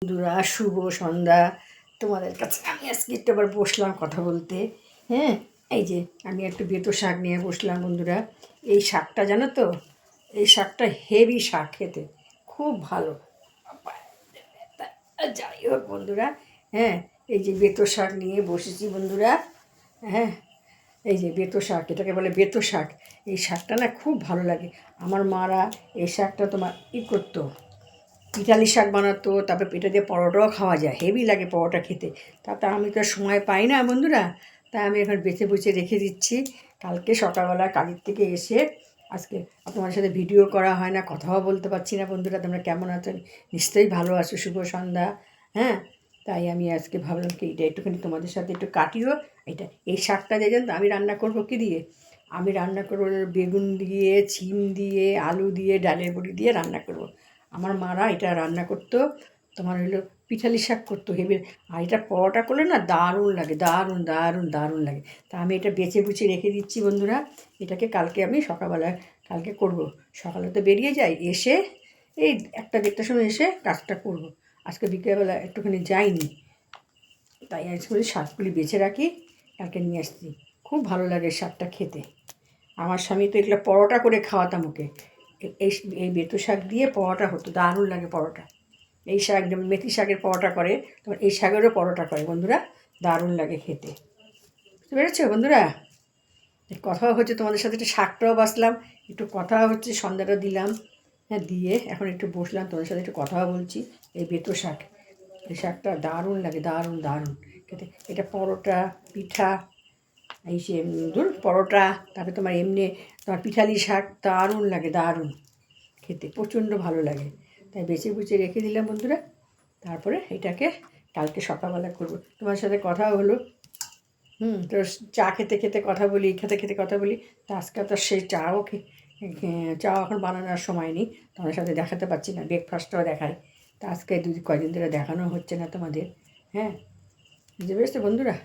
বন্ধুরা শুভ সন্ধ্যা। তোমাদের কাছে আমি আজকে একটু আবার বসলাম কথা বলতে। হ্যাঁ, এই যে আমি একটু বেতো শাক নিয়ে বসলাম বন্ধুরা। এই শাকটা জানো তো, এই শাকটা হেভি শাক, খেতে খুব ভালো। যাই হোক বন্ধুরা, হ্যাঁ, এই যে বেতো শাক নিয়ে বসেছি বন্ধুরা। হ্যাঁ, এই যে বেতো শাক, এটাকে বলে বেতো শাক। এই শাকটা না খুব ভালো লাগে। আমার মারা এই শাকটা তোমার করতো, পিঠালি শাক বানাতো, তারপরে পিঠা দিয়ে পরোটাও খাওয়া যায়, হেভি লাগে পরোটা খেতে। তাতে আমি তো সময় পাই না বন্ধুরা, তাই আমি এখন বেছে বুছে রেখে দিচ্ছি। কালকে সকালবেলা কাজের থেকে এসে আজকে তোমাদের সাথে ভিডিও করা হয় না, কথাও বলতে পারছি না বন্ধুরা। তোমরা কেমন আছো? নিশ্চয়ই ভালো আছো, শুভ সন্ধ্যা। হ্যাঁ, তাই আমি আজকে ভাবলাম কি এটা একটুখানি তোমাদের সাথে একটু কাটিও। এটা এই শাকটা দেখেন তো আমি রান্না করবো কী দিয়ে? আমি রান্না করবো বেগুন দিয়ে, ছিম দিয়ে, আলু দিয়ে, ডালের বড়ি দিয়ে রান্না করব। আমার মারা এটা রান্না করতো, তোমার হলো পিঠালি শাক করতো হেবে। আর এটা পরোটা করলে না দারুণ লাগে, দারুণ দারুণ দারুণ লাগে। তা আমি এটা বেছে বুছে রেখে দিচ্ছি বন্ধুরা। এটাকে কালকে আমি সকালবেলা কালকে করব। সকালে তো বেরিয়ে যাই, এসে এই 1-1:30টার সময় এসে কাজটা করব। আজকে বিকেলবেলা একটুখানি যাইনি, তাই আজকে শাকগুলি বেছে রাখি, কালকে নিয়ে আসছি। খুব ভালো লাগে শাকটা খেতে। আমার স্বামী তো এগুলো পরোটা করে খাওয়াতাম ওকে। এই এই বেতো শাক দিয়ে পরোটা হতো, দারুণ লাগে পরোটা। এই শাক যেমন মেথি শাকের পরোটা করে, তোমার এই শাকেরও পরোটা করে বন্ধুরা, দারুণ লাগে খেতে। বুঝতে পেরেছো বন্ধুরা? কথাও হচ্ছে তোমাদের সাথে, একটু শাকটাও বাছলাম, একটু কথা হচ্ছে, সন্ধ্যাটা দিলাম। হ্যাঁ, দিয়ে এখন একটু বসলাম, তোমাদের সাথে একটু কথাও বলছি। এই বেতো শাক, এই শাকটা দারুণ লাগে, দারুণ দারুণ খেতে। এটা পরোটা, পিঠা, এই সে পরোটা, তারপরে তোমার এমনি তোমার পিঠালি শাক দারুণ লাগে, দারুণ খেতে, প্রচণ্ড ভালো লাগে। তাই বেছে বুছে রেখে দিলাম বন্ধুরা। তারপরে এটাকে কালকে সকালবেলা করবো। তোমার সাথে কথাও হলো। তো চা খেতে খেতে কথা বলি, খেতে খেতে কথা বলি। তো আজকে তো সেই চা এখন বানানোর সময় নেই, তোমাদের সাথে দেখাতে পারছি না, ব্রেকফাস্টটাও দেখাই। তা আজকে কয়দিন ধরে দেখানো হচ্ছে না তোমাদের। হ্যাঁ, বুঝতে পেরেছো বন্ধুরা?